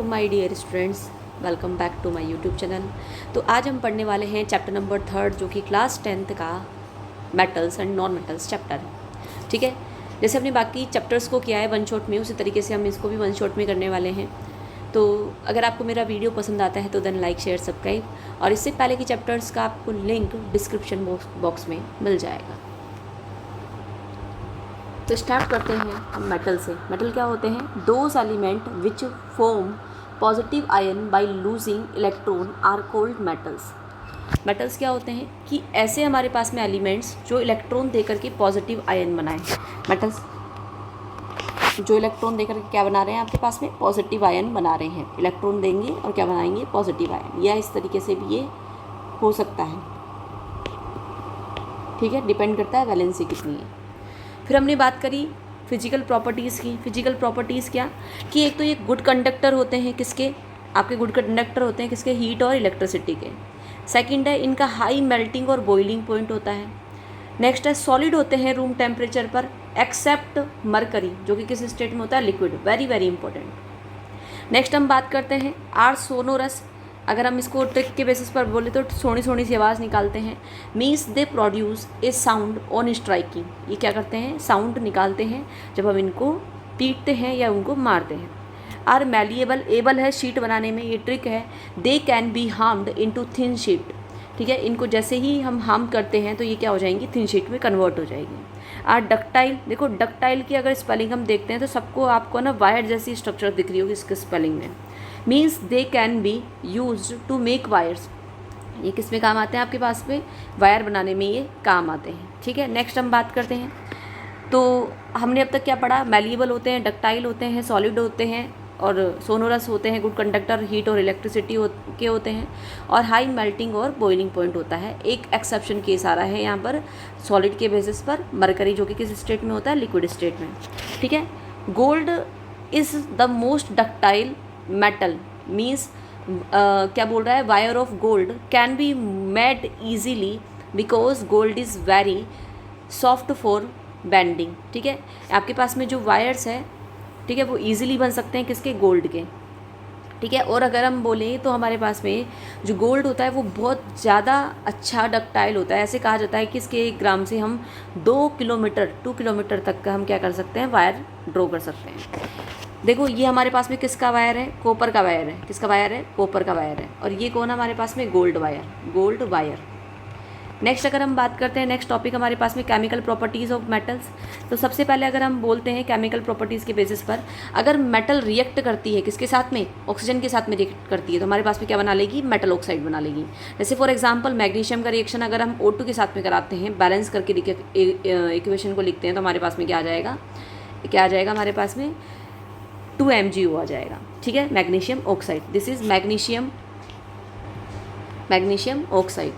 My dear students, welcome back to my YouTube channel. तो आज हम पढ़ने वाले हैं चैप्टर नंबर 3 जो कि क्लास 10th का metals and non metals chapter है। ठीक है, जैसे हमने बाकी चैप्टर्स को किया है वन शॉट में, उसी तरीके से हम इसको भी वन शॉट में करने वाले हैं। तो अगर आपको मेरा वीडियो पसंद आता है तो देन लाइक शेयर सब्सक्राइब, और इससे पहले की चैप्टर्स का आपको लिंक डिस्क्रिप्शन बॉक्स में मिल जाएगा। तो स्टार्ट करते हैं हम मेटल से। मेटल क्या होते हैं? Those element which form positive ion by losing electron are called metals. Metals क्या होते हैं कि ऐसे हमारे पास में एलिमेंट्स जो इलेक्ट्रॉन देकर के पॉजिटिव आयन बनाएं। मेटल्स जो इलेक्ट्रॉन देकर के क्या बना रहे हैं, आपके पास में पॉजिटिव आयन बना रहे हैं। इलेक्ट्रॉन देंगे और क्या बनाएंगे? Positive ion. या इस तरीके से भी ये हो सकता है। ठीक है, डिपेंड करता है वैलेंसी कितनी है। फिर हमने बात करी फिजिकल प्रॉपर्टीज़ की। फिजिकल प्रॉपर्टीज़ क्या कि एक तो ये गुड कंडक्टर होते हैं, किसके? आपके गुड कंडक्टर होते हैं किसके? हीट और इलेक्ट्रिसिटी के। सेकंड है इनका हाई मेल्टिंग और बॉइलिंग पॉइंट होता है। नेक्स्ट है सॉलिड होते हैं रूम टेम्परेचर पर एक्सेप्ट मरकरी, जो कि किस स्टेट में होता है? Liquid. Very very important. Next हम बात करते हैं आर सोनोरस। अगर हम इसको ट्रिक के बेसिस पर बोले तो सोनी सोनी सी आवाज़ निकालते हैं। Means they produce a sound on striking. ये क्या करते हैं? साउंड निकालते हैं जब हम इनको पीटते हैं या उनको मारते हैं। आर मैलिएबल, एबल है शीट बनाने में, ये ट्रिक है। दे can B harmed into thin sheet. ठीक है, इनको जैसे ही हम हार्म करते हैं तो ये क्या हो जाएंगी? थिन शीट में कन्वर्ट हो जाएगी। आर डक्टाइल, देखो डक्टाइल की अगर स्पेलिंग हम देखते हैं तो सबको आपको ना वायर जैसी स्ट्रक्चर दिख रही होगी इसके स्पेलिंग में। Means they can be use to make wires. ये किस में काम आते हैं? आपके पास में वायर बनाने में ये काम आते हैं। ठीक है, नेक्स्ट हम बात करते हैं। तो हमने अब तक क्या पढ़ा? मैलिएबल होते हैं, डक्टाइल होते हैं, सॉलिड होते हैं और सोनोरस होते हैं, गुड कंडक्टर, हीट और इलेक्ट्रिसिटी के होते हैं, और हाई मेल्टिंग और बॉइलिंग पॉइंट होता है। एक एक्सेप्शन केस आ रहा है यहाँ पर सॉलिड के बेसिस पर, मरकरी, जो कि किस स्टेट में होता है? लिक्विड स्टेट में। ठीक है, gold is the most ductile metal. Means क्या बोल रहा है? Wire of gold can be made easily because gold is very soft for bending. ठीक है, आपके पास में जो वायर्स है, ठीक है, वो ईजिली बन सकते हैं किसके? गोल्ड के। ठीक है, और अगर हम बोलें तो हमारे पास में जो गोल्ड होता है वो बहुत ज़्यादा अच्छा डक्टाइल होता है। ऐसे कहा जाता है कि इसके 1 ग्राम से हम 2 किलोमीटर तक का हम क्या कर सकते हैं? वायर ड्रॉ कर सकते हैं। देखो ये हमारे पास में किसका वायर है? कॉपर का वायर है। किसका वायर है? कॉपर का वायर है। और ये कौन है हमारे पास में? Gold wire. नेक्स्ट अगर हम बात करते हैं, नेक्स्ट टॉपिक हमारे पास में केमिकल प्रॉपर्टीज़ ऑफ मेटल्स। तो सबसे पहले अगर हम बोलते हैं केमिकल प्रॉपर्टीज़ के बेसिस पर, अगर मेटल रिएक्ट करती है किसके साथ में? ऑक्सीजन के साथ में रिएक्ट करती है तो हमारे पास में क्या बना लेगी? मेटल ऑक्साइड बना लेगी। जैसे फॉर एग्जांपल मैग्नीशियम का रिएक्शन अगर हम O2 के साथ में कराते हैं, बैलेंस करके इक्वेशन को लिखते हैं तो हमारे पास में क्या आ जाएगा? हमारे पास में 2MgO आ जाएगा। ठीक है, magnesium oxide. This is magnesium oxide.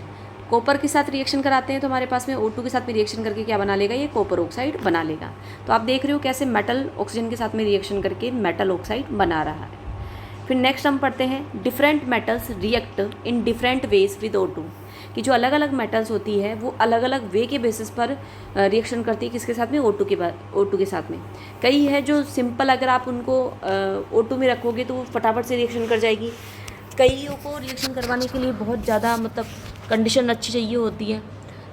Copper के साथ रिएक्शन कराते हैं तो हमारे पास में O2 के साथ में रिएक्शन करके क्या बना लेगा? ये कॉपर ऑक्साइड बना लेगा। तो आप देख रहे हो कैसे मेटल ऑक्सीजन के साथ में रिएक्शन करके मेटल ऑक्साइड बना रहा है। फिर नेक्स्ट हम पढ़ते हैं different metals react in different ways with O2, कि जो अलग अलग मेटल्स होती है वो अलग अलग वे के बेसिस पर रिएक्शन करती है किसके साथ में? O2 के साथ में। कई है जो सिंपल, अगर आप उनको O2 में रखोगे तो वो फटाफट से रिएक्शन कर जाएगी। कईयों को रिएक्शन करवाने के लिए बहुत ज़्यादा कंडीशन अच्छी चाहिए होती है।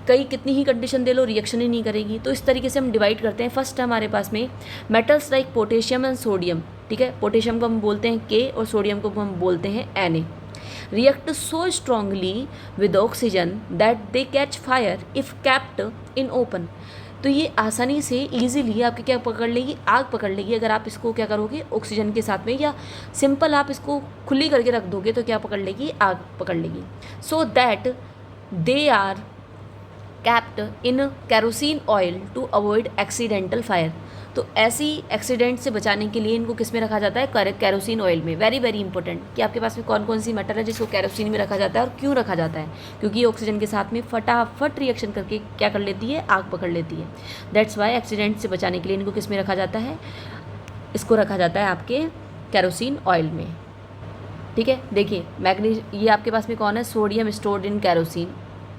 कई कितनी ही कंडीशन दे लो रिएक्शन ही नहीं करेगी। तो इस तरीके से हम डिवाइड करते हैं। फर्स्ट हमारे पास में metals like potassium and sodium. ठीक है, पोटेशियम को हम बोलते हैं K और सोडियम को हम बोलते हैं Na। React so strongly with oxygen that they catch fire if kept in open. तो ये आसानी से ईजिली आपकी क्या पकड़ लेगी? आग पकड़ लेगी। अगर आप इसको क्या करोगे? ऑक्सीजन के साथ में, या सिंपल आप इसको खुली करके रख दोगे तो क्या पकड़ लेगी? आग पकड़ लेगी। So that they are kept in kerosene oil to avoid accidental fire. तो ऐसी एक्सीडेंट से बचाने के लिए इनको किस में रखा जाता है? कैरोसिन ऑयल में। वेरी वेरी इंपॉर्टेंट कि आपके पास में कौन कौन सी मेटल है जिसको कैरोसिन में रखा जाता है और क्यों रखा जाता है? क्योंकि ये ऑक्सीजन के साथ में फटाफट रिएक्शन करके क्या कर लेती है? आग पकड़ लेती है। दैट्स वाई एक्सीडेंट से बचाने के लिए इनको किस में रखा जाता है? इसको रखा जाता है आपके कैरोसिन ऑयल में। ठीक है, देखिए ये आपके पास में कौन है? Sodium stored in kerosene.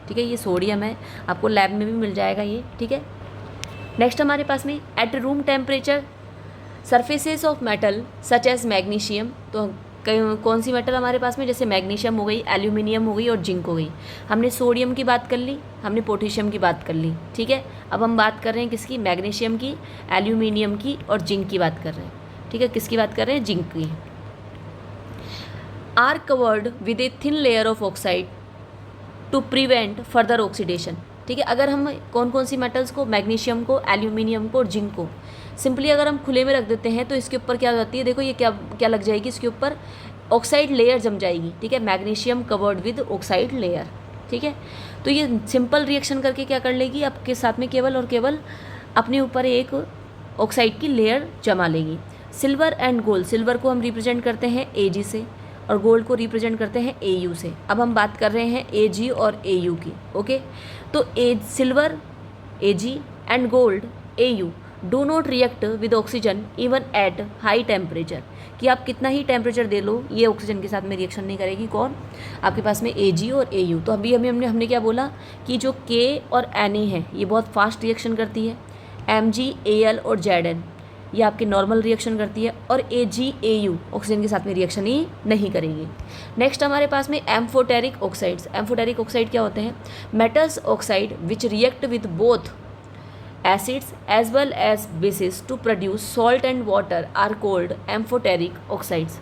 ठीक है, ये सोडियम है, आपको लैब में भी मिल जाएगा ये। ठीक है, नेक्स्ट हमारे पास में at room temperature surfaces of metal such as magnesium. तो कौन सी मेटल हमारे पास में, जैसे मैग्नीशियम हो गई, एल्यूमिनियम हो गई और जिंक हो गई। हमने सोडियम की बात कर ली, हमने पोटेशियम की बात कर ली, ठीक है। अब हम बात कर रहे हैं किसकी, मैग्नीशियम की, एल्यूमिनियम की और जिंक की बात कर रहे हैं, ठीक है। किसकी बात कर रहे हैं, जिंक की। Are covered with a thin layer of oxide to prevent further oxidation, ठीक है। अगर हम कौन कौन सी मेटल्स को, मैग्नीशियम को, एल्यूमिनियम को और जिंक को सिंपली अगर हम खुले में रख देते हैं तो इसके ऊपर क्या हो जाती है, देखो ये क्या क्या लग जाएगी, इसके ऊपर ऑक्साइड लेयर जम जाएगी, ठीक है। Magnesium covered with oxide layer, ठीक है। तो ये सिंपल रिएक्शन करके क्या कर लेगी, आपके साथ में केवल और केवल अपने ऊपर एक ऑक्साइड की लेयर जमा लेगी। सिल्वर एंड गोल्ड, सिल्वर को हम रिप्रेजेंट करते हैं Ag से और गोल्ड को रिप्रेजेंट करते हैं Au से। अब हम बात कर रहे हैं Ag और Au की, ओके। तो silver Ag and gold Au do not react with oxygen even at high temperature, कि आप कितना ही टेम्परेचर दे लो ये ऑक्सीजन के साथ में रिएक्शन नहीं करेगी। कौन, आपके पास में Ag और Au। तो अभी हमने क्या बोला कि जो K और Na है ये बहुत फास्ट रिएक्शन करती है, Mg Al और Zn ये आपके नॉर्मल रिएक्शन करती है, और AgAu ऑक्सीजन के साथ में रिएक्शन ही नहीं करेगी। नेक्स्ट हमारे पास में एम्फोटेरिक ऑक्साइड्स। एम्फोटेरिक ऑक्साइड क्या होते हैं, metals oxide which react with both acids as well as bases to produce salt and water are called amphoteric oxides,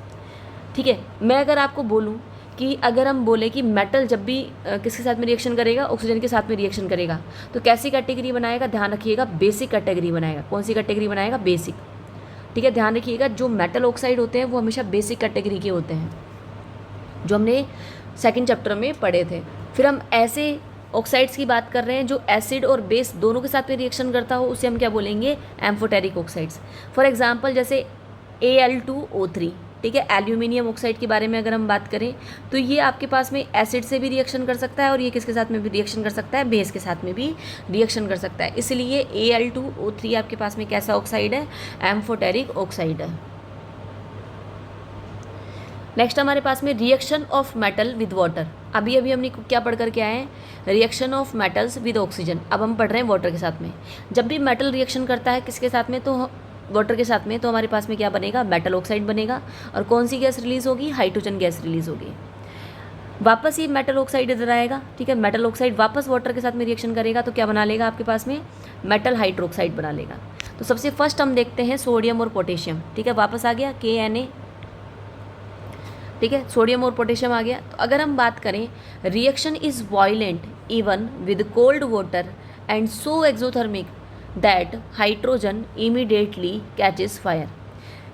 ठीक है। मैं अगर आपको बोलूँ कि अगर हम बोले कि मेटल जब भी किसके साथ में रिएक्शन करेगा, ऑक्सीजन के साथ में रिएक्शन करेगा, तो कैसी कैटेगरी बनाएगा, ध्यान रखिएगा, बेसिक कैटेगरी बनाएगा। कौन सी कैटेगरी बनाएगा, बेसिक, ठीक है। ध्यान रखिएगा, जो मेटल ऑक्साइड होते हैं वो हमेशा बेसिक कैटेगरी के होते हैं, जो हमने सेकेंड चैप्टर में पढ़े थे। फिर हम ऐसे ऑक्साइड्स की बात कर रहे हैं जो एसिड और बेस दोनों के साथ में रिएक्शन करता हो, उसे हम क्या बोलेंगे, एम्फोटेरिक ऑक्साइड्स। फॉर एग्जाम्पल जैसे Al2O3, ठीक है। एल्यूमिनियम ऑक्साइड के बारे में अगर हम बात करें तो ये आपके पास में एसिड से भी रिएक्शन कर सकता है और ये किसके साथ में भी रिएक्शन कर सकता है, बेस के साथ में भी रिएक्शन कर सकता है। इसलिए Al2O3 आपके पास में कैसा ऑक्साइड है, एम्फोटेरिक ऑक्साइड है। नेक्स्ट हमारे पास में reaction of metal with water. अभी हमने क्या पढ़ करके आए हैं, reaction of metals with oxygen. अब हम पढ़ रहे हैं वाटर के साथ में। जब भी मेटल रिएक्शन करता है किसके साथ में, तो वाटर के साथ में, तो हमारे पास में क्या बनेगा, मेटल ऑक्साइड बनेगा। और कौन सी गैस रिलीज होगी, हाइड्रोजन गैस रिलीज होगी। वापस ये मेटल ऑक्साइड इधर आएगा, ठीक है। मेटल ऑक्साइड वापस वाटर के साथ में रिएक्शन करेगा तो क्या बना लेगा, आपके पास में मेटल हाइड्रोक्साइड बना लेगा। तो सबसे फर्स्ट हम देखते हैं सोडियम और पोटेशियम, ठीक है। वापस आ गया KNa, ठीक है, सोडियम और पोटेशियम आ गया। तो अगर हम बात करें, reaction is violent even with cold water and so exothermic that hydrogen immediately catches fire,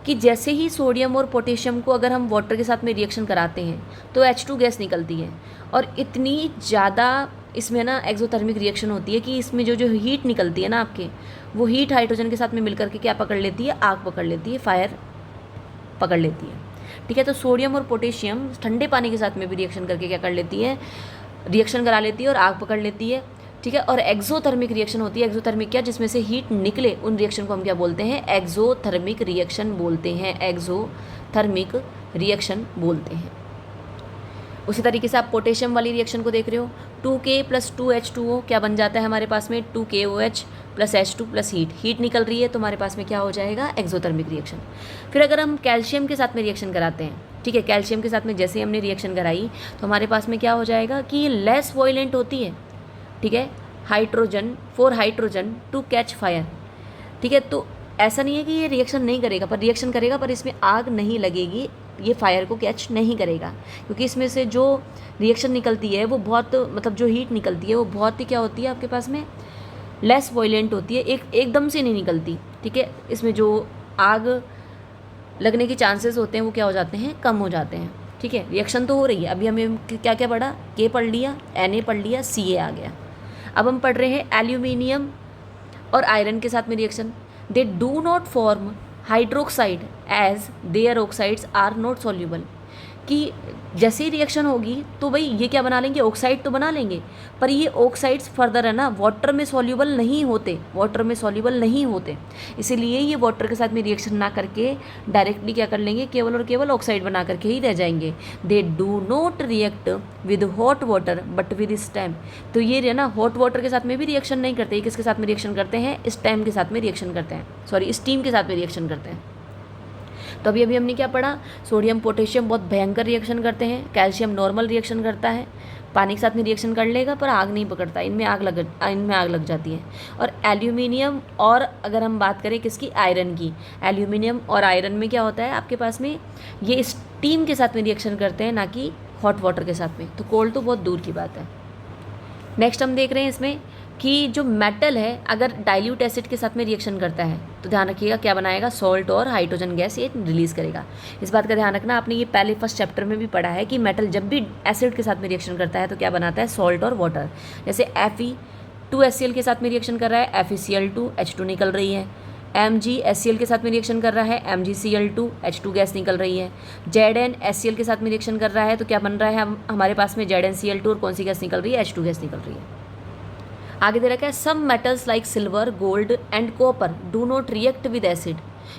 कि जैसे ही सोडियम और पोटेशियम को अगर हम वाटर के साथ में रिएक्शन कराते हैं तो H2 गैस निकलती है, और इतनी ज़्यादा इसमें ना एक्सोथर्मिक रिएक्शन होती है कि इसमें जो हीट निकलती है ना आपके, वो हीट हाइड्रोजन के साथ में मिलकर के क्या पकड़ लेती है, आग पकड़ लेती है, फायर पकड़ लेती है, ठीक है। तो सोडियम और पोटेशियम ठंडे पानी के साथ में भी रिएक्शन करके क्या कर लेती है, रिएक्शन करा लेती है और आग पकड़ लेती है, ठीक है। और एक्सोथर्मिक रिएक्शन होती है, एक्सोथर्मिक क्या, जिसमें से हीट निकले, उन रिएक्शन को हम क्या बोलते हैं, एक्सोथर्मिक रिएक्शन बोलते हैं, एक्सोथर्मिक रिएक्शन बोलते हैं। उसी तरीके से आप पोटेशियम वाली रिएक्शन को देख रहे हो, 2K + 2H2O क्या बन जाता है हमारे पास में, 2KOH + H2 + हीट निकल रही है, तो हमारे पास में क्या हो जाएगा, एक्सोथर्मिक रिएक्शन। फिर अगर हम कैल्शियम के साथ में रिएक्शन कराते हैं, ठीक है, कैल्शियम के साथ में जैसे हमने रिएक्शन कराई तो हमारे पास में क्या हो जाएगा कि ये लेस वॉयलेंट होती है, ठीक है, हाइड्रोजन टू कैच फायर, ठीक है। तो ऐसा नहीं है कि ये रिएक्शन नहीं करेगा, पर रिएक्शन करेगा, पर इसमें आग नहीं लगेगी, ये फायर को कैच नहीं करेगा, क्योंकि इसमें से जो रिएक्शन निकलती है वो बहुत, मतलब जो हीट निकलती है वो बहुत ही क्या होती है, आपके पास में लेस वॉयलेंट होती है, एकदम से नहीं निकलती, ठीक है। इसमें जो आग लगने के चांसेस होते हैं वो क्या हो जाते हैं, कम हो जाते हैं, ठीक है। रिएक्शन तो हो रही है, अभी हमें क्या क्या पढ़ा, K पढ़ लिया, Na पढ़ लिया, Ca आ गया। अब हम पढ़ रहे हैं एल्यूमिनियम और आयरन के साथ में reaction. They do not form hydroxide as their oxides are not soluble, कि जैसे ही रिएक्शन होगी तो भाई ये क्या बना लेंगे, ऑक्साइड तो बना लेंगे, पर ये ऑक्साइड्स फर्दर है ना वाटर में सॉल्यूबल नहीं होते, वाटर में सॉल्यूबल नहीं होते, इसीलिए ये वाटर के साथ में रिएक्शन ना करके डायरेक्टली क्या कर लेंगे, केवल और केवल ऑक्साइड बना करके ही रह जाएंगे। दे do not react with hot water but with stem, तो ये ना हॉट वाटर के साथ में भी रिएक्शन नहीं करते, किसके साथ में रिएक्शन करते हैं, स्टेम के साथ में रिएक्शन करते हैं, सॉरी स्टीम के साथ में रिएक्शन करते हैं। तो अभी अभी हमने क्या पढ़ा, सोडियम पोटेशियम बहुत भयंकर रिएक्शन करते हैं, कैल्शियम नॉर्मल रिएक्शन करता है, पानी के साथ में रिएक्शन कर लेगा पर आग नहीं पकड़ता, इनमें आग लग जाती है। और एल्यूमिनियम, और अगर हम बात करें किसकी, आयरन की, एल्यूमिनियम और आयरन में क्या होता है आपके पास में, ये स्टीम के साथ में रिएक्शन करते हैं, ना कि हॉट वाटर के साथ में। तो कोल्ड तो बहुत दूर की बात है। नेक्स्ट हम देख रहे हैं इसमें कि जो मेटल है अगर डाइल्यूट एसिड के साथ में रिएक्शन करता है तो ध्यान रखिएगा क्या बनाएगा, सॉल्ट और हाइड्रोजन गैस ये रिलीज़ करेगा। इस बात का ध्यान रखना, आपने ये पहले फर्स्ट चैप्टर में भी पढ़ा है कि मेटल जब भी एसिड के साथ में रिएक्शन करता है तो क्या बनाता है, सॉल्ट और वाटर। जैसे Fe2HCl के साथ में रिएक्शन कर रहा है, FeCl2 H2 निकल रही है। MgHCl के साथ में रिएक्शन कर रहा है, MgCl2 H2 गैस निकल रही है। ZnHCl के साथ में रिएक्शन कर रहा है तो क्या बन रहा है, हमारे पास में ZnCl2 और कौन सी गैस निकल रही है, H2 गैस निकल रही है। आगे दे रखा है some metals like silver, gold and copper do not react with acid,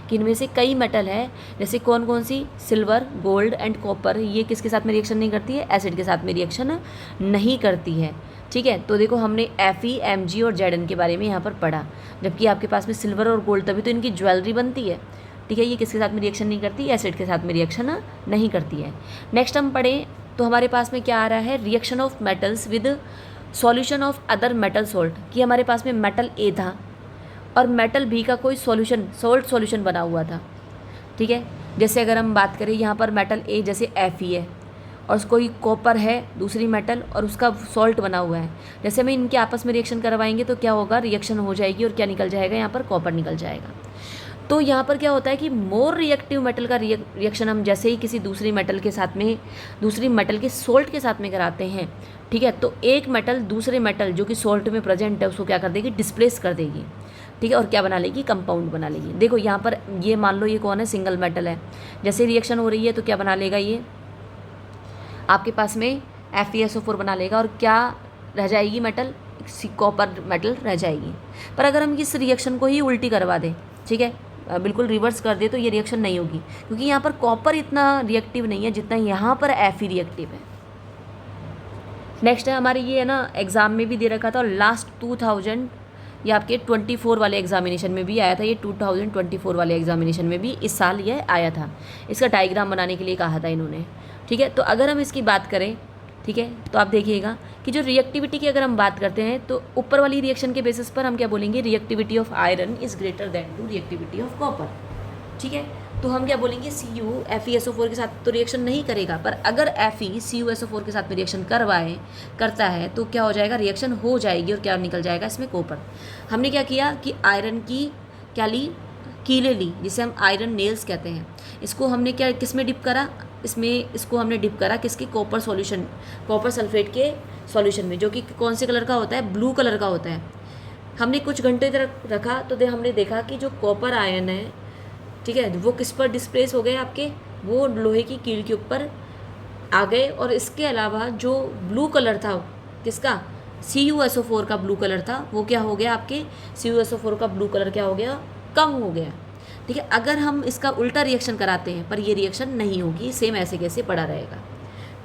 कि इनमें से कई मेटल है, जैसे कौन कौन सी, सिल्वर, गोल्ड एंड कॉपर, ये किसके साथ में रिएक्शन नहीं करती है, एसिड के साथ में रिएक्शन नहीं करती है। ठीक है, तो देखो हमने Fe, Mg और Zn के बारे में यहाँ पर पढ़ा, जबकि आपके पास में सिल्वर और गोल्ड तभी तो इनकी ज्वेलरी बनती है। ठीक है, ये किसके साथ में रिएक्शन नहीं करती, एसिड के साथ में रिएक्शन नहीं करती है। नेक्स्ट हम पढ़ें तो हमारे पास में क्या आ रहा है, reaction of metals with solution of other metal salt, कि हमारे पास में मेटल ए था और मेटल बी का कोई सॉल्यूशन, सोल्ट सॉल्यूशन बना हुआ था। ठीक है, जैसे अगर हम बात करें यहाँ पर मेटल ए जैसे Fe है और कोई कॉपर है दूसरी मेटल और उसका सॉल्ट बना हुआ है, जैसे हम इनके आपस में रिएक्शन करवाएंगे तो क्या होगा, रिएक्शन हो जाएगी और क्या निकल जाएगा, यहाँ पर कॉपर निकल जाएगा। तो यहाँ पर क्या होता है कि मोर रिएक्टिव मेटल का रिएक्शन हम जैसे ही किसी दूसरी मेटल के साथ में, दूसरी मेटल के सोल्ट के साथ में कराते हैं, ठीक है, तो एक मेटल दूसरे मेटल जो कि सोल्ट में प्रेजेंट है उसको क्या कर देगी, डिस्प्लेस कर देगी। ठीक है, और क्या बना लेगी, कंपाउंड बना लेगी। देखो यहाँ पर ये मान लो ये कौन है, सिंगल मेटल है, जैसे रिएक्शन हो रही है तो क्या बना लेगा, ये आपके पास में FeSO4 बना लेगा और क्या रह जाएगी, मेटल, कॉपर मेटल रह जाएगी। पर अगर हम इस रिएक्शन को ही उल्टी करवा दें, ठीक है, बिल्कुल रिवर्स कर दे तो ये रिएक्शन नहीं होगी, क्योंकि यहाँ पर कॉपर इतना रिएक्टिव नहीं है जितना यहाँ पर Fe रिएक्टिव है। नेक्स्ट है हमारे ये है ना, एग्ज़ाम में भी दे रखा था और लास्ट 2000 ये आपके 24 वाले एग्जामिनेशन में भी आया था, ये 2024 वाले एग्जामिनेशन में भी इस साल ये आया था। इसका डायग्राम बनाने के लिए कहा था इन्होंने। ठीक है, तो अगर हम इसकी बात करें, ठीक है, तो आप देखिएगा कि जो रिएक्टिविटी की अगर हम बात करते हैं तो ऊपर वाली रिएक्शन के बेसिस पर हम क्या बोलेंगे, reactivity of iron is greater than to reactivity of copper. ठीक है, तो हम क्या बोलेंगे, Cu FeSO4 के साथ तो रिएक्शन नहीं करेगा, पर अगर Fe CuSO4 के साथ में रिएक्शन करता है तो क्या हो जाएगा, रिएक्शन हो जाएगी और क्या निकल जाएगा इसमें, कॉपर। हमने क्या किया कि आयरन की क्या ली, कीले ली, जिसे हम आयरन नेल्स कहते हैं। इसको हमने क्या, किस में डिप करा, इसको हमने डिप करा किसके, कॉपर सॉल्यूशन, कॉपर सल्फेट के सॉल्यूशन में, जो कि कौन से कलर का होता है, ब्लू कलर का होता है। हमने कुछ घंटे तक रखा तो हमने देखा कि जो कॉपर आयन है, ठीक है, वो किस पर डिस्प्लेस हो गए, आपके वो लोहे की कील के ऊपर आ गए। और इसके अलावा जो ब्लू कलर था किसका, CuSO4 का ब्लू कलर था, वो क्या हो गया, आपके CuSO4 का ब्लू कलर क्या हो गया, कम हो गया। ठीक है, अगर हम इसका उल्टा रिएक्शन कराते हैं पर ये रिएक्शन नहीं होगी, सेम ऐसे कैसे पड़ा रहेगा।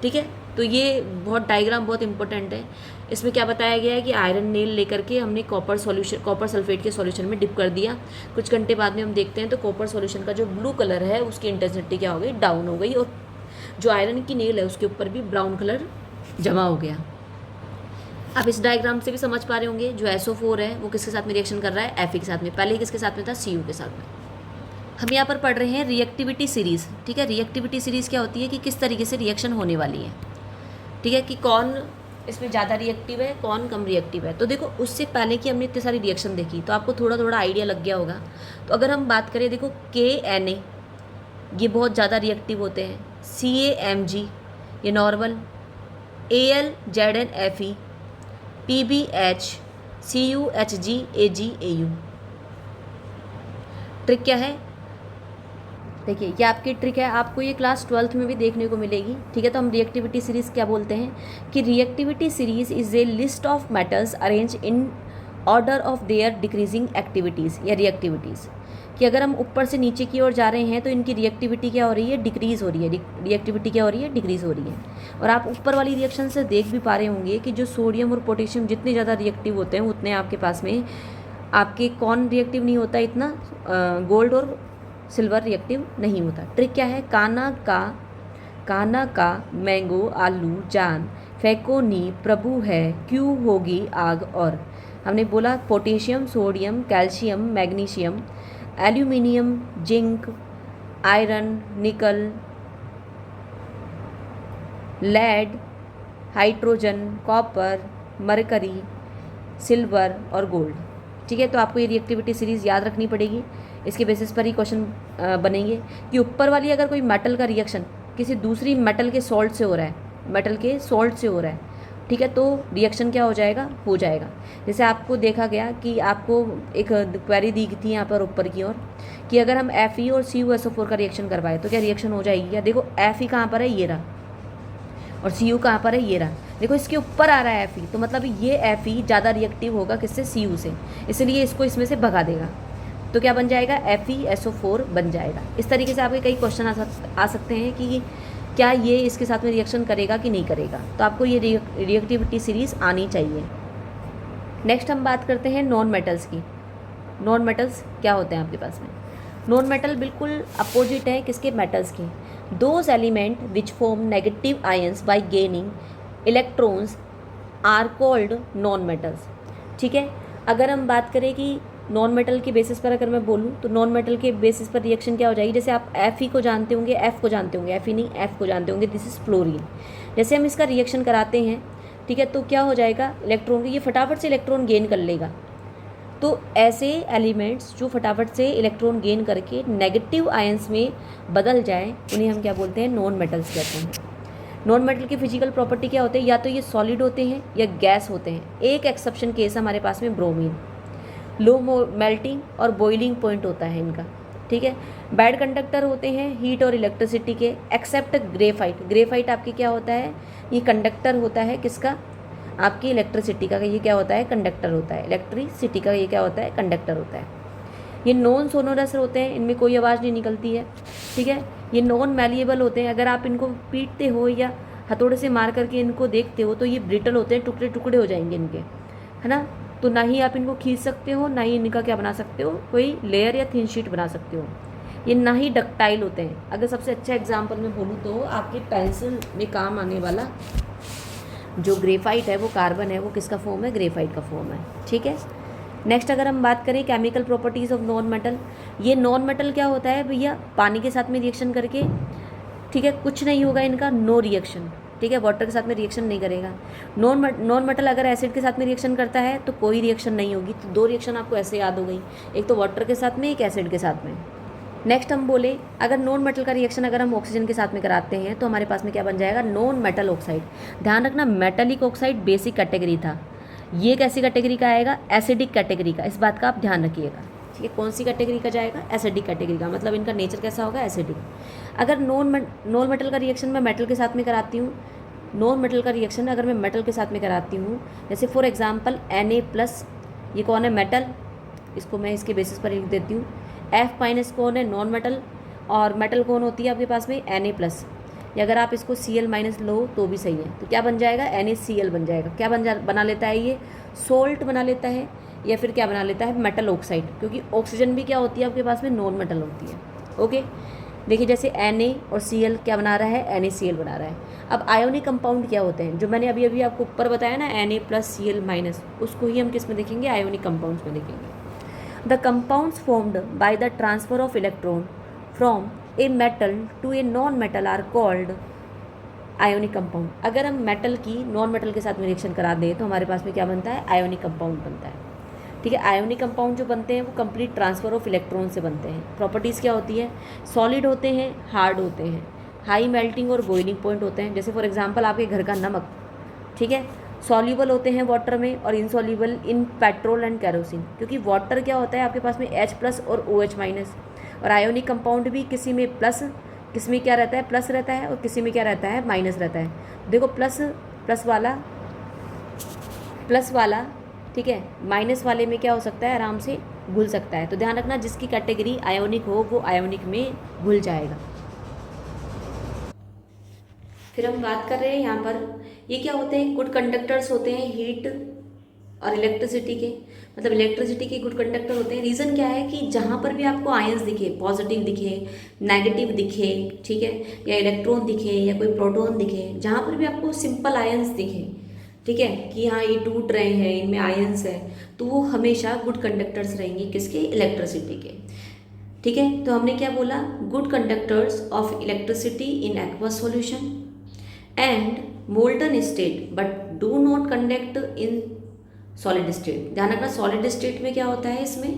ठीक है, तो ये बहुत डायग्राम बहुत इंपॉर्टेंट है। इसमें क्या बताया गया है कि आयरन नेल लेकर के हमने कॉपर सल्फेट के सॉल्यूशन में डिप कर दिया। कुछ घंटे बाद में हम देखते हैं तो कॉपर सॉल्यूशन का जो ब्लू कलर है उसकी इंटेंसिटी क्या हो गई, डाउन हो गई, और जो आयरन की नेल है उसके ऊपर भी ब्राउन कलर जमा हो गया। आप इस डायग्राम से भी समझ पा रहे होंगे, जो SO4 है वो किसके साथ में रिएक्शन कर रहा है, Fe के साथ में। पहले किसके साथ में था, Cu के साथ में। हम यहाँ पर पढ़ रहे हैं रिएक्टिविटी सीरीज़। ठीक है, रिएक्टिविटी सीरीज़ क्या होती है कि किस तरीके से रिएक्शन होने वाली है। ठीक है, कि कौन इसमें ज़्यादा रिएक्टिव है, कौन कम रिएक्टिव है। तो देखो उससे पहले कि हमने इतनी सारी रिएक्शन देखी तो आपको थोड़ा थोड़ा आइडिया लग गया होगा। तो अगर हम बात करें, देखो KNA ये बहुत ज़्यादा रिएक्टिव होते हैं, CaMg ये normal, AlZnFe, PbH, CuHg, AgAu। Trick क्या है, देखिए ये आपकी ट्रिक है, आपको ये क्लास 12th में भी देखने को मिलेगी। ठीक है, तो हम रिएक्टिविटी सीरीज़ क्या बोलते हैं कि reactivity series is a list of metals arrange in order of their decreasing activities या रिएक्टिविटीज़, कि अगर हम ऊपर से नीचे की ओर जा रहे हैं तो इनकी रिएक्टिविटी क्या हो रही है, डिक्रीज़ हो रही है, रिएक्टिविटी क्या हो रही है, डिक्रीज़ हो रही है। और आप ऊपर वाली रिएक्शन से देख भी पा रहे होंगे कि जो सोडियम और पोटेशियम जितने ज़्यादा रिएक्टिव होते हैं उतने आपके पास में आपके कौन रिएक्टिव नहीं होता इतना, गोल्ड और सिल्वर रिएक्टिव नहीं होता। ट्रिक क्या है, काना का मैंगो आलू जान फेंको नी प्रभु है क्यों होगी आग। और हमने बोला potassium, sodium, calcium, magnesium, aluminium, zinc, iron, nickel, lead, hydrogen, copper, mercury, silver और गोल्ड। ठीक है, तो आपको ये रिएक्टिविटी सीरीज़ याद रखनी पड़ेगी। इसके बेसिस पर ही क्वेश्चन बनेंगे कि ऊपर वाली अगर कोई मेटल का रिएक्शन किसी दूसरी मेटल के सॉल्ट से हो रहा है, मेटल के सॉल्ट से हो रहा है, ठीक है, तो रिएक्शन क्या हो जाएगा, हो जाएगा। जैसे आपको देखा गया कि आपको एक क्वेरी दी थी यहाँ पर ऊपर की ओर कि अगर हम Fe और CuSO4 का रिएक्शन करवाए तो क्या रिएक्शन हो जाएगी। या देखो Fe कहाँ पर है, ये रहा, और Cu कहाँ पर है, ये रहा। देखो इसके ऊपर आ रहा है Fe, तो मतलब ये Fe ज़्यादा रिएक्टिव होगा किससे, Cu से, इसलिए इसको इसमें से भगा देगा। तो क्या बन जाएगा, FeSO4 बन जाएगा। इस तरीके से आपके कई क्वेश्चन आ सकते हैं कि क्या ये इसके साथ में रिएक्शन करेगा कि नहीं करेगा। तो आपको ये रिएक्टिविटी सीरीज़ आनी चाहिए। नेक्स्ट हम बात करते हैं नॉन मेटल्स की। नॉन मेटल्स क्या होते हैं आपके पास में। नॉन मेटल बिल्कुल अपोजिट है किसके, मेटल्स के। Those element which form negative ions by gaining electrons are called non metals. ठीक है, अगर हम बात करें कि नॉन मेटल के बेसिस पर अगर मैं बोलूँ तो नॉन मेटल के बेसिस पर रिएक्शन क्या हो जाएगी। जैसे आप Fe को जानते होंगे, F को जानते होंगे, Fe नहीं F को जानते होंगे, दिस इज़ फ्लोरीन। जैसे हम इसका रिएक्शन कराते हैं, ठीक है, तो क्या हो जाएगा, इलेक्ट्रॉन ये फटाफट से इलेक्ट्रॉन गेन कर लेगा। तो ऐसे एलिमेंट्स जो फटाफट से इलेक्ट्रॉन गेन करके नेगेटिव आयंस में बदल जाए, उन्हें हम क्या बोलते हैं, नॉन मेटल्स कहते हैं। नॉन मेटल की फिजिकल प्रॉपर्टी क्या होते हैं, या तो ये सॉलिड होते हैं या गैस होते हैं। एक एक्सेप्शन केस हमारे पास में ब्रोमीन, लो मेल्टिंग और बॉइलिंग पॉइंट होता है इनका। ठीक है, बैड कंडक्टर होते हैं हीट और इलेक्ट्रिसिटी के, एक्सेप्ट ग्रेफाइट। ग्रेफाइट आपके क्या होता है, ये कंडक्टर होता है किसका, आपकी इलेक्ट्रिसिटी का। ये क्या होता है, कंडक्टर होता है। इलेक्ट्रिसिटी का ये क्या होता है, कंडक्टर होता है। ये नॉन सोनोरस होते हैं, इनमें कोई आवाज़ नहीं निकलती है। ठीक है, ये नॉन मैलिएबल होते हैं। अगर आप इनको पीटते हो या हथौड़े से मार करके इनको देखते हो तो ये ब्रिटल होते हैं, टुकड़े टुकड़े हो जाएंगे इनके, है ना। तो ना ही आप इनको खींच सकते हो, ना ही इनका क्या बना सकते हो, कोई लेयर या थिन शीट बना सकते हो। ये ना ही डक्टाइल होते हैं। अगर सबसे अच्छा एग्जाम्पल मैं बोलूँ तो आपके पेंसिल में काम आने वाला जो ग्रेफाइट है, वो कार्बन है, वो किसका फॉर्म है, ग्रेफाइट का फॉर्म है। ठीक है, नेक्स्ट अगर हम बात करें chemical properties of non metal. ये नॉन मेटल क्या होता है भैया, पानी के साथ में रिएक्शन करके, ठीक है, कुछ नहीं होगा इनका, नो रिएक्शन। ठीक है, वाटर के साथ में रिएक्शन नहीं करेगा। नॉन मेटल अगर एसिड के साथ में रिएक्शन करता है तो कोई रिएक्शन नहीं होगी। तो दो रिएक्शन आपको ऐसे याद हो गई, एक तो वाटर के साथ में, एक एसिड के साथ में। नेक्स्ट हम बोले अगर नॉन मेटल का रिएक्शन अगर हम ऑक्सीजन के साथ में कराते हैं तो हमारे पास में क्या बन जाएगा, नॉन मेटल ऑक्साइड। ध्यान रखना, मेटेलिक ऑक्साइड बेसिक कैटेगरी था, ये कैसी कैटेगरी का आएगा, एसिडिक कैटेगरी का। इस बात का आप ध्यान रखिएगा। ठीक है, कौन सी कैटेगरी का जाएगा, एसिडिक कैटेगरी का, मतलब इनका नेचर कैसा होगा, एसिडिक। अगर नॉन मेटल का रिएक्शन मैं मेटल के साथ में कराती हूँ, नॉन मेटल का रिएक्शन अगर मैं मेटल के साथ में कराती हूँ, जैसे फॉर एग्जांपल Na+, ये कौन है, मेटल, इसको मैं इसके बेसिस पर लिख देती हूँ। F- कौन है, नॉन मेटल, और मेटल कौन होती है आपके पास में, Na+। या अगर आप इसको Cl- लो तो भी सही है। तो क्या बन जाएगा, NaCl बन जाएगा। क्या बना लेता है ये, सोल्ट बना लेता है, या फिर क्या बना लेता है, मेटल ऑक्साइड, क्योंकि ऑक्सीजन भी क्या होती है आपके पास में, नॉन मेटल होती है। ओके, देखिए जैसे Na और Cl क्या बना रहा है, NaCl बना रहा है। अब आयोनिक कंपाउंड क्या होते हैं, जो मैंने अभी अभी आपको ऊपर बताया ना, Na+Cl-, उसको ही हम किस में देखेंगे, आयोनिक कंपाउंड्स में देखेंगे। The compounds formed by the transfer of electron from a metal to a non metal are called ionic compound. अगर हम मेटल की नॉन मेटल के साथ में रिएक्शन करा दें तो हमारे पास में क्या बनता है, आयोनिक कंपाउंड बनता है। ठीक है, आयोनिक कंपाउंड जो बनते हैं वो कंप्लीट ट्रांसफर ऑफ इलेक्ट्रॉन से बनते हैं। प्रॉपर्टीज़ क्या होती है, सॉलिड होते हैं, हार्ड होते हैं, हाई मेल्टिंग और बॉइलिंग पॉइंट होते हैं। जैसे फॉर एग्जांपल आपके घर का नमक, ठीक है, सॉल्यूबल होते हैं वाटर में और insoluble in petrol and kerosene, क्योंकि वाटर क्या होता है आपके पास में H+ और OH-। और आयोनिक कंपाउंड भी किसी में प्लस, किसी में क्या रहता है, प्लस रहता है, और किसी में क्या रहता है, माइनस रहता है। देखो प्लस वाला, ठीक है, माइनस वाले में क्या हो सकता है, आराम से घुल सकता है। तो ध्यान रखना, जिसकी कैटेगरी आयोनिक हो वो आयोनिक में घुल जाएगा। फिर हम बात कर रहे हैं यहाँ पर, ये क्या होते हैं, गुड कंडक्टर्स होते हैं हीट और इलेक्ट्रिसिटी के, मतलब इलेक्ट्रिसिटी के गुड कंडक्टर होते हैं। रीज़न क्या है कि जहाँ पर भी आपको आयंस दिखे, पॉजिटिव दिखे, नेगेटिव दिखे, ठीक है, या इलेक्ट्रॉन दिखे या कोई प्रोटॉन दिखे, जहाँ पर भी आपको सिंपल आयंस दिखे, ठीक है, कि हाँ ये टूट रहे हैं, इनमें आयंस है, तो वो हमेशा गुड कंडक्टर्स रहेंगे, किसके, इलेक्ट्रिसिटी के। ठीक है, तो हमने क्या बोला, good conductors of electricity in aqueous solution and molten state but do not conduct in solid state. ध्यान रखना, सॉलिड स्टेट में क्या होता है, इसमें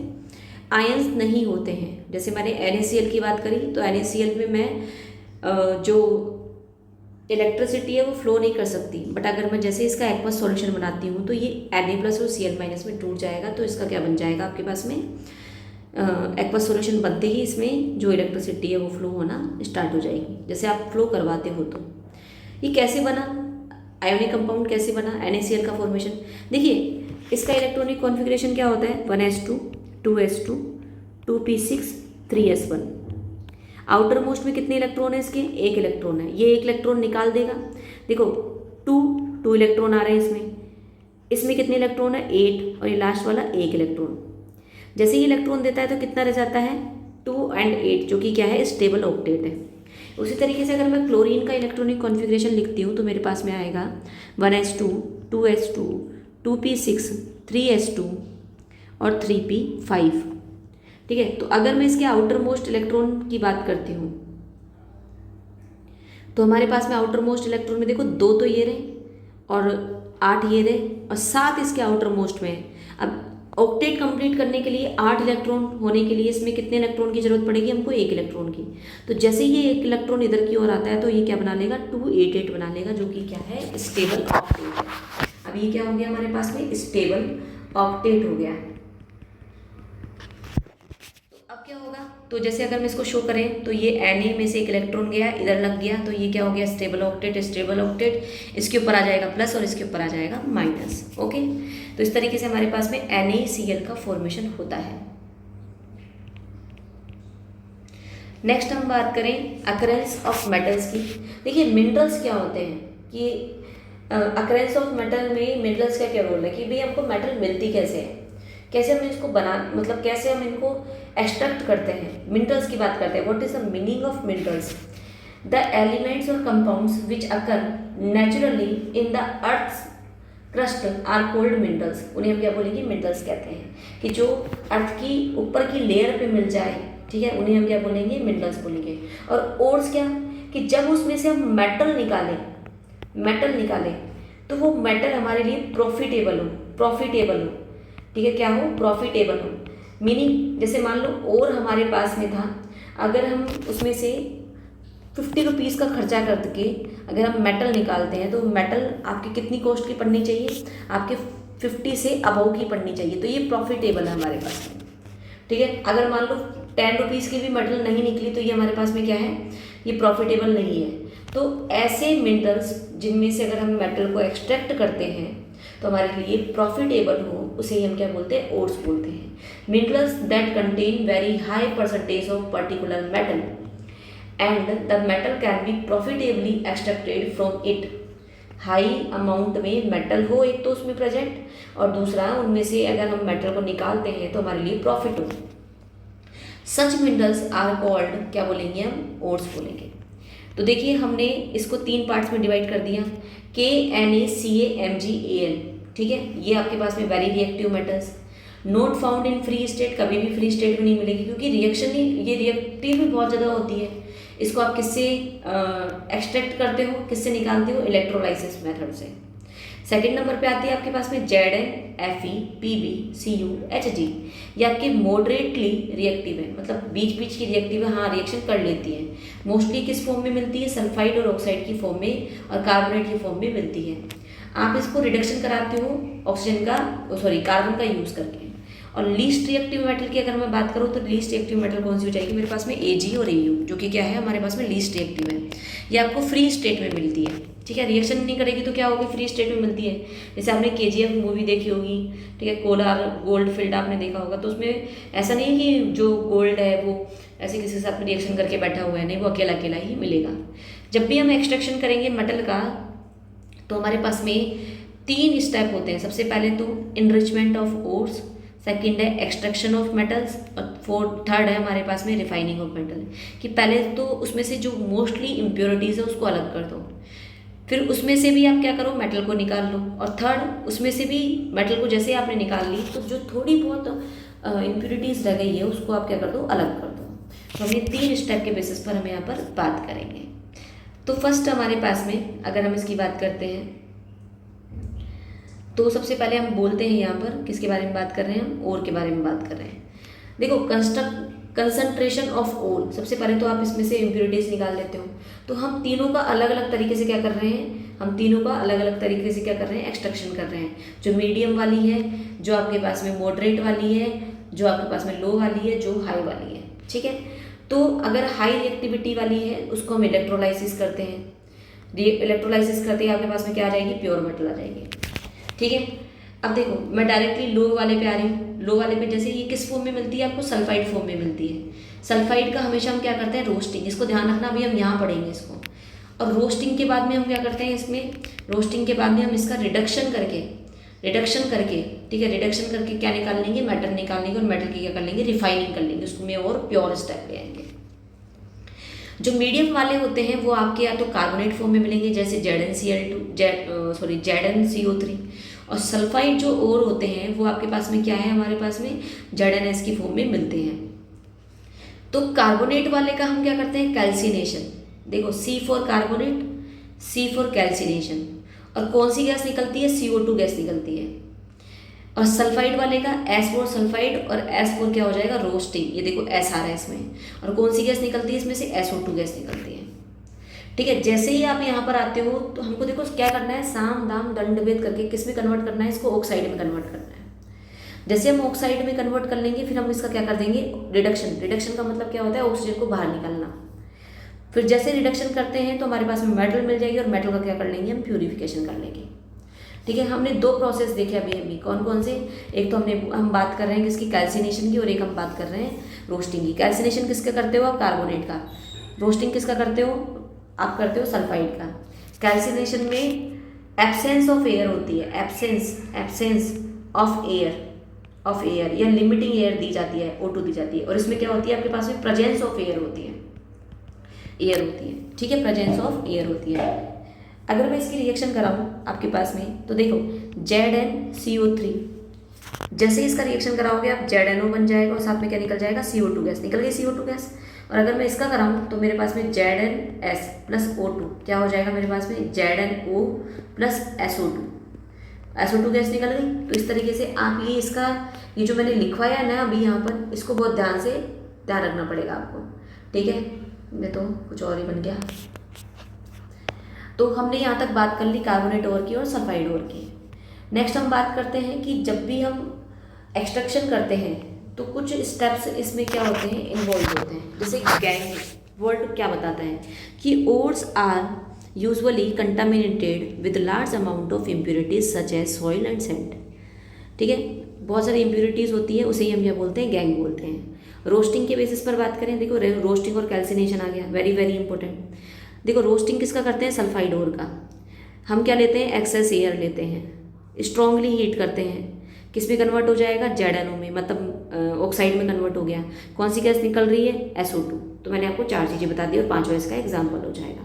आयंस नहीं होते हैं। जैसे मैंने NaCl की बात करी, तो NaCl में मैं जो इलेक्ट्रिसिटी है वो फ्लो नहीं कर सकती, बट अगर मैं जैसे इसका एक्वस सॉल्यूशन बनाती हूँ तो ये Na+ और Cl- में टूट जाएगा, तो इसका क्या बन जाएगा आपके पास में, एक्वस सॉल्यूशन बनते ही इसमें जो इलेक्ट्रिसिटी है वो फ्लो होना स्टार्ट हो जाएगी, जैसे आप फ्लो करवाते हो। तो ये कैसे बना, आयोनिक कंपाउंड कैसे बना, NaCl का फॉर्मेशन देखिए। इसका इलेक्ट्रॉनिक कॉन्फ़िगरेशन क्या होता है, 1s2 2s2 2p6 3s1। Outer most में कितने इलेक्ट्रॉन है इसके, एक इलेक्ट्रॉन है, ये एक इलेक्ट्रॉन निकाल देगा। देखो टू इलेक्ट्रॉन आ रहे हैं इसमें, इसमें कितने इलेक्ट्रॉन है, 8, और ये लास्ट वाला एक इलेक्ट्रॉन। जैसे ही इलेक्ट्रॉन देता है तो कितना रह जाता है, 2 और 8, जो कि क्या है, स्टेबल ऑक्टेट है। उसी तरीके से अगर मैं क्लोरीन का इलेक्ट्रॉनिक कॉन्फ़िगरेशन लिखती हूँ तो मेरे पास में आएगा 1s2 2s2 2p6 3s2 और 3p5। ठीक है, तो अगर मैं इसके आउटर मोस्ट इलेक्ट्रॉन की बात करती हूँ तो हमारे पास में आउटर मोस्ट इलेक्ट्रॉन में देखो 2 तो ये रहे और 8 ये रहे और 7 इसके आउटर मोस्ट में। अब ऑक्टेट कंप्लीट करने के लिए 8 इलेक्ट्रॉन होने के लिए इसमें कितने इलेक्ट्रॉन की जरूरत पड़ेगी, हमको 1 इलेक्ट्रॉन की। तो जैसे ही ये 1 इलेक्ट्रॉन इधर की ओर आता है तो ये क्या बना लेगा, 288 बना लेगा, जो कि क्या है, स्टेबल ऑक्टेट है। अब ये क्या हो गया हमारे पास में, स्टेबल ऑक्टेट हो गया। अब क्या होगा, तो जैसे अगर हम इसको शो करें तो ये Na में से एक इलेक्ट्रॉन गया, इधर लग गया, तो ये क्या हो गया, स्टेबल ऑक्टेट। स्टेबल ऑक्टेट, इसके ऊपर आ जाएगा प्लस और इसके ऊपर आ जाएगा माइनस। ओके, तो इस तरीके से हमारे पास में NaCl का फॉर्मेशन होता है। नेक्स्ट हम बात करें अकरेंस ऑफ मेटल्स की। देखिए मिनरल्स क्या होते हैं कि अकरेंस ऑफ मेटल में मिनरल्स का क्या रोल है कि भाई हमको मेटल मिलती कैसे है, कैसे हम इसको बना, मतलब कैसे हम इनको एक्सट्रैक्ट करते हैं। मिनरल्स की बात करते हैं, what is the meaning of minerals, the elements और compounds which occur naturally in the earth's crust are called minerals. उन्हें हम क्या बोलेंगे, मिनरल्स कहते हैं, कि जो अर्थ की ऊपर की लेयर पे मिल जाए, ठीक है, उन्हें हम क्या बोलेंगे, मिनरल्स बोलेंगे। और ओर्स क्या, कि जब उसमें से हम मेटल निकालें तो वो मेटल हमारे लिए प्रॉफिटेबल हो, ठीक है, क्या हो, प्रॉफिटेबल हो। मीनिंग जैसे मान लो और हमारे पास में था, अगर हम उसमें से 50 रुपीज़ का खर्चा करके अगर हम मेटल निकालते हैं तो मेटल आपकी कितनी कॉस्ट की पड़नी चाहिए, आपके 50 से अबव की पड़नी चाहिए, तो ये प्रॉफिटेबल है हमारे पास में। ठीक है, अगर मान लो 10 रुपीज़ की भी मेटल नहीं निकली तो ये हमारे पास में क्या है, ये प्रॉफिटेबल नहीं है। तो ऐसे मिनरल्स जिनमें से अगर हम मेटल को एक्सट्रैक्ट करते हैं तो हमारे लिए प्रॉफिटेबल हो, उसे ही हम क्या बोलते हैं, ओर्स बोलते हैं। Minerals that contain very high percentage of particular metal and the metal can be profitably extracted from it. High amount में मेटल हो एक तो उसमें प्रेजेंट, और दूसरा उनमें से अगर हम मेटल को निकालते हैं तो हमारे लिए प्रॉफिट हो। सच मिनरल्स आर कॉल्ड, क्या बोलेंगे हम, ओर्स बोलेंगे। तो देखिए हमने इसको 3 पार्ट्स में डिवाइड कर दिया, KNaCaMgAl। ठीक है, ये आपके पास में very reactive metals, not found in free state, कभी भी फ्री स्टेट में नहीं मिलेगी क्योंकि रिएक्शन ही, ये रिएक्टिव भी बहुत ज़्यादा होती है। इसको आप किससे एक्सट्रैक्ट करते हो, किससे निकालते हो, इलेक्ट्रोलाइसिस मेथड से। सेकंड नंबर पे आती है आपके पास में Zn Fe Pb Cu Hg। ये आपके मॉडरेटली रिएक्टिव है, मतलब बीच बीच की रिएक्टिव है, हाँ रिएक्शन कर लेती है। मोस्टली किस फॉर्म में मिलती है, सल्फाइड और ऑक्साइड की फॉर्म में और कार्बोनेट की फॉर्म में मिलती है। आप इसको रिडक्शन कराते हो ऑक्सीजन का, कार्बन का यूज़ करके। और लीस्ट रिएक्टिव मेटल की अगर मैं बात करूँ तो लीस्ट रिएक्टिव मेटल कौन सी हो जाएगी, मेरे पास में Ag और Au, जो कि क्या है हमारे पास में लीस्ट रिएक्टिव है। ये आपको फ्री स्टेट में मिलती है, ठीक है, रिएक्शन नहीं करेगी तो क्या होगी, फ्री स्टेट में मिलती है। जैसे आपने KGF मूवी देखी होगी, ठीक है, कोलार गोल्ड फील्ड आपने देखा होगा, तो उसमें ऐसा नहीं है कि जो गोल्ड है वो ऐसे किसी के साथ में रिएक्शन करके बैठा हुआ है, नहीं, वो अकेला अकेला ही मिलेगा। जब भी हम एक्सट्रैक्शन करेंगे मेटल का तो हमारे पास में 3 स्टेप होते हैं। सबसे पहले तो इनरिचमेंट ऑफ ओर्स, सेकंड है एक्सट्रैक्शन ऑफ मेटल्स, और थर्ड है हमारे पास में रिफाइनिंग ऑफ मेटल। कि पहले तो उसमें से जो मोस्टली इम्प्योरिटीज़ है उसको अलग कर दो, फिर उसमें से भी आप क्या करो, मेटल को निकाल लो, और थर्ड उसमें से भी मेटल को जैसे आपने निकाल ली तो जो थोड़ी बहुत इम्प्योरिटीज़ रह गई है उसको आप क्या कर दो, अलग कर दो। तो हम ये 3 स्टेप के बेसिस पर हम यहाँ पर बात करेंगे। तो फर्स्ट हमारे पास में अगर हम इसकी बात करते हैं तो सबसे पहले हम बोलते हैं यहाँ पर किसके बारे में बात कर रहे हैं, हम ओर के बारे में बात कर रहे हैं। देखो कंसंट्रेशन ऑफ ओर, सबसे पहले तो आप इसमें से इम्प्योरिटीज निकाल लेते हो। तो हम तीनों का अलग अलग तरीके से क्या कर रहे हैं, हम तीनों का अलग अलग तरीके से क्या कर रहे हैं, एक्सट्रैक्शन कर रहे हैं। जो मीडियम वाली है, जो आपके पास में मॉडरेट वाली है, जो आपके पास में लो वाली है, जो हाई वाली है। ठीक है, तो अगर हाई रिएक्टिविटी वाली है उसको हम इलेक्ट्रोलाइसिस करते हैं। इलेक्ट्रोलाइसिस करते ही आपके पास में क्या आ जाएगी, प्योर मेटल आ जाएगी। ठीक है, अब देखो मैं डायरेक्टली लो वाले पे आ रही हूँ। लो वाले पे जैसे ये किस फॉर्म में मिलती है आपको, सल्फाइड फॉर्म में मिलती है। सल्फाइड का हमेशा हम क्या करते हैं, रोस्टिंग, इसको ध्यान रखना, अभी हम यहाँ पढ़ेंगे इसको। और रोस्टिंग के बाद में हम क्या करते हैं, इसमें रोस्टिंग के बाद में हम इसका रिडक्शन करके ठीक है, रिडक्शन करके क्या निकाल लेंगे, मेटल निकाल लेंगे, और मेटल की क्या कर लेंगे, रिफाइनिंग कर लेंगे, उसको में और प्योर स्टेप ले आएंगे। जो मीडियम वाले होते हैं वो आपके या तो कार्बोनेट फॉर्म में मिलेंगे जैसे ZnCO3, और सल्फाइड जो और होते हैं वो आपके पास में क्या है, हमारे पास में ZnS की फॉर्म में मिलते हैं। तो कार्बोनेट वाले का हम क्या करते हैं, कैल्सिनेशन। देखो C for carbonate, C for calcination, और कौन सी गैस निकलती है, CO2 गैस निकलती है। और सल्फाइड वाले का S फॉर सल्फाइड, और S फॉर क्या हो जाएगा, रोस्टिंग। ये देखो S आ रहा है इसमें, और कौन सी गैस निकलती है इसमें से, SO2 गैस निकलती है। ठीक है, जैसे ही आप यहाँ पर आते हो तो हमको देखो क्या करना है, साम दाम दंड भेद करके किस में कन्वर्ट करना है, इसको ऑक्साइड में कन्वर्ट करना है। जैसे हम ऑक्साइड में कन्वर्ट कर लेंगे फिर हम इसका क्या कर देंगे, रिडक्शन का मतलब क्या होता है, ऑक्सीजन को बाहर निकालना। फिर जैसे रिडक्शन करते हैं तो हमारे पास में मेटल मिल जाएगी, और मेटल का क्या कर लेंगे, हम प्यूरिफिकेशन कर लेंगे। ठीक है, हमने 2 प्रोसेस देखे अभी कौन कौन से, एक तो हम बात कर रहे हैं किसकी, कैल्सिनेशन की, और एक हम बात कर रहे हैं रोस्टिंग की। कैल्सिनेशन किसका करते हो आप, कार्बोनेट का। रोस्टिंग किसका करते हो, आप करते हो सल्फाइड का। कैल्सिनेशन में एब्सेंस ऑफ एयर होती है, एब्सेंस ऑफ एयर या लिमिटिंग एयर दी जाती है, O2 दी जाती है। और इसमें क्या होती है, आपके पास में प्रेजेंस ऑफ एयर होती है, ठीक है, प्रेजेंस ऑफ एयर होती है। अगर मैं इसकी रिएक्शन कराऊँ आपके पास में तो देखो ZnCO3, जैसे ही इसका रिएक्शन कराओगे आप ZnO बन जाएगा, और साथ में क्या निकल जाएगा, CO2 गैस निकल गई, CO2 गैस। और अगर मैं इसका कराऊँ तो मेरे पास में ZnS प्लस O2 क्या हो जाएगा, मेरे पास में ZnO प्लस SO2 गैस निकल गई। तो इस तरीके से आप ये जो मैंने लिखवाया है ना अभी यहाँ पर, इसको बहुत ध्यान रखना पड़ेगा आपको। ठीक है, मैं तो कुछ और ही बन गया। तो हमने यहाँ तक बात कर ली कार्बोनेट ओर की और सल्फाइड ओर की। नेक्स्ट हम बात करते हैं कि जब भी हम एक्सट्रैक्शन करते हैं तो कुछ स्टेप्स इसमें क्या होते हैं, इन्वॉल्व होते हैं। जैसे गैंग वर्ड क्या बताता है कि ores are usually contaminated with large amount of impurities such as soil and sand. ठीक है, बहुत सारी इम्प्योरिटीज़ होती है, उसे ही हम क्या बोलते हैं, गैंग बोलते हैं। रोस्टिंग के बेसिस पर बात करें, देखो रोस्टिंग और कैल्सिनेशन आ गया, वेरी वेरी इंपॉर्टेंट। देखो रोस्टिंग किसका करते हैं, सल्फाइड ओर का। हम क्या लेते हैं, एक्सेस एयर लेते हैं, स्ट्रांगली हीट करते हैं, किस में कन्वर्ट हो जाएगा, ZnO में, मतलब ऑक्साइड में कन्वर्ट हो गया। कौन सी गैस निकल रही है, SO2। तो मैंने आपको 4 चीज़ें बता दी और 5वां इसका एग्जाम्पल हो जाएगा।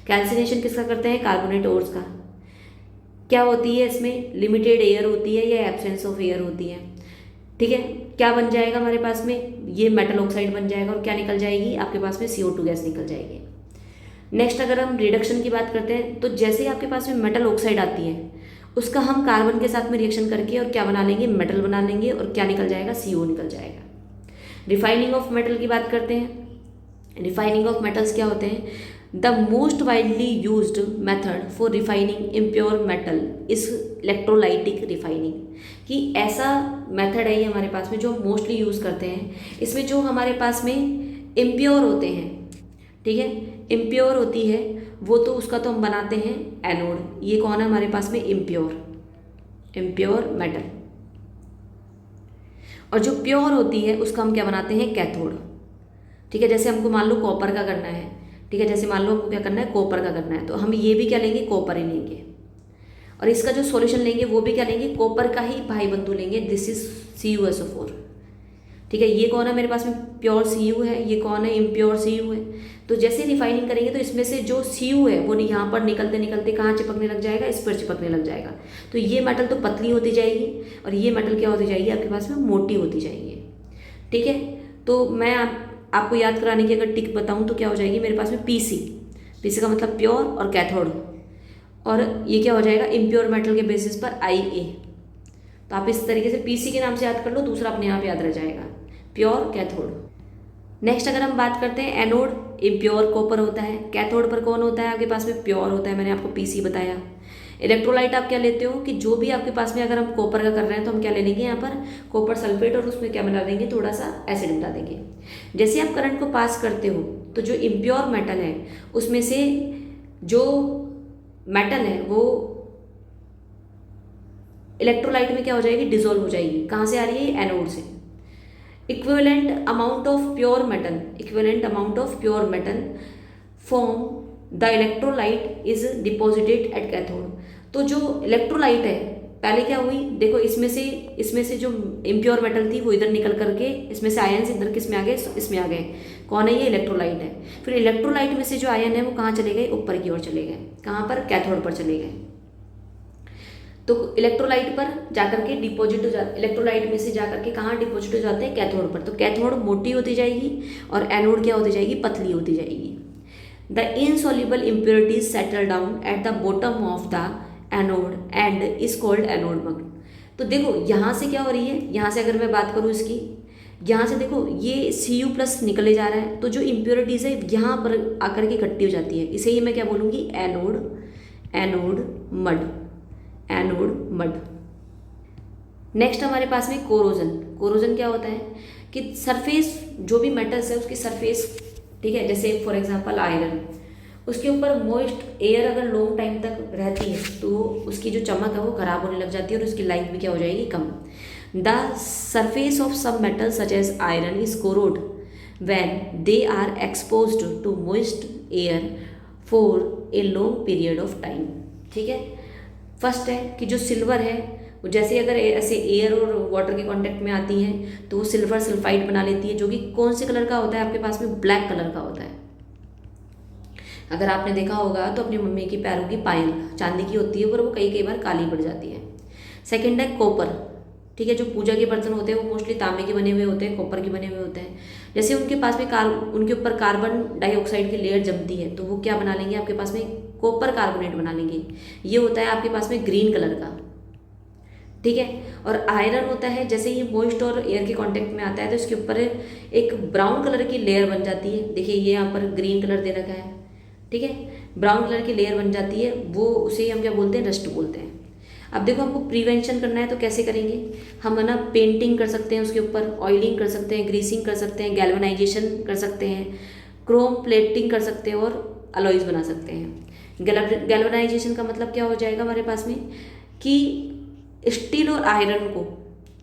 कैल्सिनेशन किसका करते हैं, कार्बोनेट ओर्स का। क्या होती है इसमें, लिमिटेड एयर होती है या एब्सेंस ऑफ एयर होती है। ठीक है, क्या बन जाएगा हमारे पास में, ये मेटल ऑक्साइड बन जाएगा, और क्या निकल जाएगी आपके पास में, CO2 गैस निकल जाएगी। नेक्स्ट अगर हम रिडक्शन की बात करते हैं तो जैसे ही आपके पास में मेटल ऑक्साइड आती है उसका हम कार्बन के साथ में रिएक्शन करके और क्या बना लेंगे, मेटल बना लेंगे, और क्या निकल जाएगा, CO निकल जाएगा। रिफाइनिंग ऑफ मेटल की बात करते हैं। रिफाइनिंग ऑफ मेटल्स क्या होते हैं, the most widely used method for refining impure metal is electrolytic refining. कि ऐसा मेथड है ये हमारे पास में जो हम मोस्टली यूज़ करते हैं। इसमें जो हमारे पास में इम्प्योर होते हैं, ठीक है, इम्प्योर होती है वो तो उसका तो हम बनाते हैं एनोड। ये कौन है हमारे पास में, इम्प्योर मेटल। और जो प्योर होती है उसका हम क्या बनाते हैं, कैथोड। ठीक है, जैसे हमको मान लो कॉपर का करना है, ठीक है, जैसे मान लो हमको क्या करना है, कॉपर का करना है, तो हम ये भी क्या लेंगे, कॉपर ही लेंगे। और इसका जो सॉल्यूशन लेंगे वो भी क्या लेंगे, कॉपर का ही भाई बंधु लेंगे, दिस इज CuSO4। ठीक है, ये कौन है मेरे पास में, प्योर Cu है, ये कौन है, इम्प्योर Cu है। तो जैसे रिफाइनिंग करेंगे तो इसमें से जो Cu है वो यहाँ पर निकलते निकलते कहाँ चिपकने लग जाएगा, इस पर चिपकने लग जाएगा। तो ये मेटल तो पतली होती जाएगी और ये मेटल क्या होती जाएगी आपके पास में, मोटी होती जाएगी। ठीक है, तो मैं आपको याद कराने की अगर टिक बताऊँ तो क्या हो जाएगी मेरे पास में, पीसी का मतलब प्योर और कैथोड, और ये क्या हो जाएगा, इम्प्योर मेटल के बेसिस पर IA। तो आप इस तरीके से पीसी के नाम से याद कर लो, दूसरा अपने आप याद रह जाएगा, प्योर कैथोड। नेक्स्ट अगर हम बात करते हैं एनोड, इम्प्योर कॉपर होता है, कैथोड पर कौन होता है आपके पास में, प्योर होता है, मैंने आपको पीसी बताया। इलेक्ट्रोलाइट आप क्या लेते हो कि जो भी आपके पास में अगर हम कॉपर का कर रहे हैं तो हम क्या ले लेंगे यहाँ पर, कॉपर सल्फेट, और उसमें क्या मिला देंगे, थोड़ा सा एसिड मिला देंगे। जैसे आप करंट को पास करते हो तो जो इम्प्योर मेटल है उसमें से जो मेटल है वो इलेक्ट्रोलाइट में क्या हो जाएगी, डिसॉल्व हो जाएगी। कहाँ से आ रही है, एनोड से। Equivalent amount of pure metal from the electrolyte is deposited at cathode. तो जो इलेक्ट्रोलाइट है पहले क्या हुई, देखो इसमें से जो इम्प्योर मेटल थी वो इधर निकल करके इसमें से आयन इधर किस में आ गए, इसमें आ गए। कौन है ये, इलेक्ट्रोलाइट है। फिर इलेक्ट्रोलाइट में से जो आयन है वो कहाँ चले गए, ऊपर की ओर चले गए। कहाँ पर, कैथोड पर चले गए। तो इलेक्ट्रोलाइट पर जाकर के डिपॉजिट हो जाते, इलेक्ट्रोलाइट में से जाकर के कहाँ डिपॉजिट हो जाते हैं, कैथोड पर। तो कैथोड मोटी होती जाएगी और एनोड क्या होती जाएगी, पतली होती जाएगी। The insoluble impurities settle down at the bottom of the anode and is called anode mud. तो देखो यहाँ से क्या हो रही है, यहाँ से अगर मैं बात करूँ इसकी, यहाँ से देखो ये Cu+ निकले जा रहा है, तो जो इम्प्योरिटीज़ है यहाँ पर आकर के इकट्ठी हो जाती है। इसे ही मैं क्या बोलूँगी, एनोड मड। नेक्स्ट हमारे पास में कोरोजन क्या होता है कि सरफेस, जो भी मेटल्स है उसकी सरफेस, ठीक है, जैसे फॉर एग्जांपल आयरन, उसके ऊपर मॉइस्ट एयर अगर लॉन्ग टाइम तक रहती है तो उसकी जो चमक है वो खराब होने लग जाती है और उसकी लाइफ भी क्या हो जाएगी, कम। The surface of some metal such as iron is corrode when they are exposed to moist air for a long period of time. ठीक है, फर्स्ट है कि जो सिल्वर है वो जैसे अगर ऐसे एयर और वाटर के कांटेक्ट में आती है तो वो सिल्वर सल्फाइड बना लेती है, जो कि कौन से कलर का होता है आपके पास में, ब्लैक कलर का होता है। अगर आपने देखा होगा तो अपनी मम्मी की पैरों की पायल चांदी की होती है पर वो कई बार काली पड़ जाती है। सेकंड है कॉपर। ठीक है, जो पूजा के बर्तन होते हैं वो मोस्टली तांबे के बने हुए होते हैं, कॉपर के बने हुए होते हैं। जैसे उनके पास में उनके ऊपर कार्बन डाइऑक्साइड की लेयर जमती है तो वो क्या बना लेंगे आपके पास में, कॉपर कार्बोनेट बना लेंगे। ये होता है आपके पास में ग्रीन कलर का। ठीक है, और आयरन होता है जैसे ही मॉइस्ट और एयर के कांटेक्ट में आता है तो इसके ऊपर एक ब्राउन कलर की लेयर बन जाती है। देखिए ये यहाँ पर ग्रीन कलर दे रखा है, ठीक है, ब्राउन कलर की लेयर बन जाती है, वो उसे हम क्या बोलते हैं, रस्ट बोलते हैं। अब देखो हमको प्रिवेंशन करना है तो कैसे करेंगे, हम है ना पेंटिंग कर सकते हैं उसके ऊपर, ऑयलिंग कर सकते हैं, ग्रीसिंग कर सकते हैं, गैल्वेनाइजेशन कर सकते हैं, क्रोम प्लेटिंग कर सकते हैं और अलॉयज बना सकते हैं। गैल्वेनाइजेशन का मतलब क्या हो जाएगा हमारे पास में कि स्टील और आयरन को,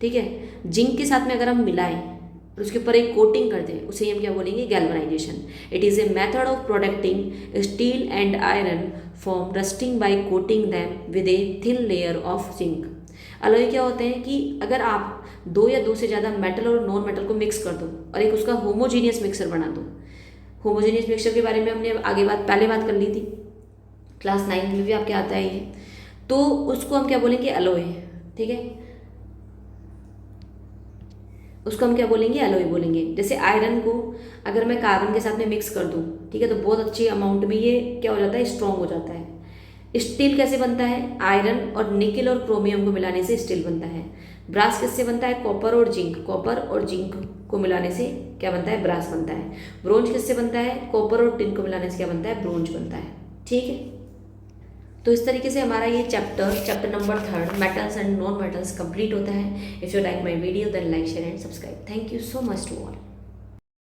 ठीक है, जिंक के साथ में अगर हम मिलाएं और उसके ऊपर एक कोटिंग कर दें, उसे हम क्या बोलेंगे, galvanization. It is a method of protecting steel and iron from rusting by coating them with a thin layer of zinc. Alloy क्या होते हैं कि अगर आप 2 या 2 से ज़्यादा मेटल और नॉन मेटल को मिक्स कर दो और एक उसका होमोजीनियस मिक्सर बना दो। होमोजीनियस मिक्सचर के बारे में हमने पहले बात कर ली थी, क्लास 9 में भी आपके आता है ये, तो उसको हम क्या बोलेंगे, अलॉय। ठीक है, उसको हम क्या बोलेंगे, अलॉय बोलेंगे। जैसे आयरन को अगर मैं कार्बन के साथ में मिक्स कर दूं, ठीक है, तो बहुत अच्छी अमाउंट में ये क्या हो जाता है, स्ट्रॉन्ग हो जाता है। स्टील कैसे बनता है, आयरन और निकल और क्रोमियम को मिलाने से स्टील बनता है। ब्रास किससे बनता है, कॉपर और जिंक को मिलाने से क्या बनता है, ब्रास बनता है। ब्रोंज किससे बनता है, कॉपर और टिन को मिलाने से क्या बनता है, ब्रोंज बनता है। ठीक है, तो इस तरीके से हमारा ये chapter number 3 metals and non metals complete होता है। If you like my video then like, share and subscribe. Thank you so much to all.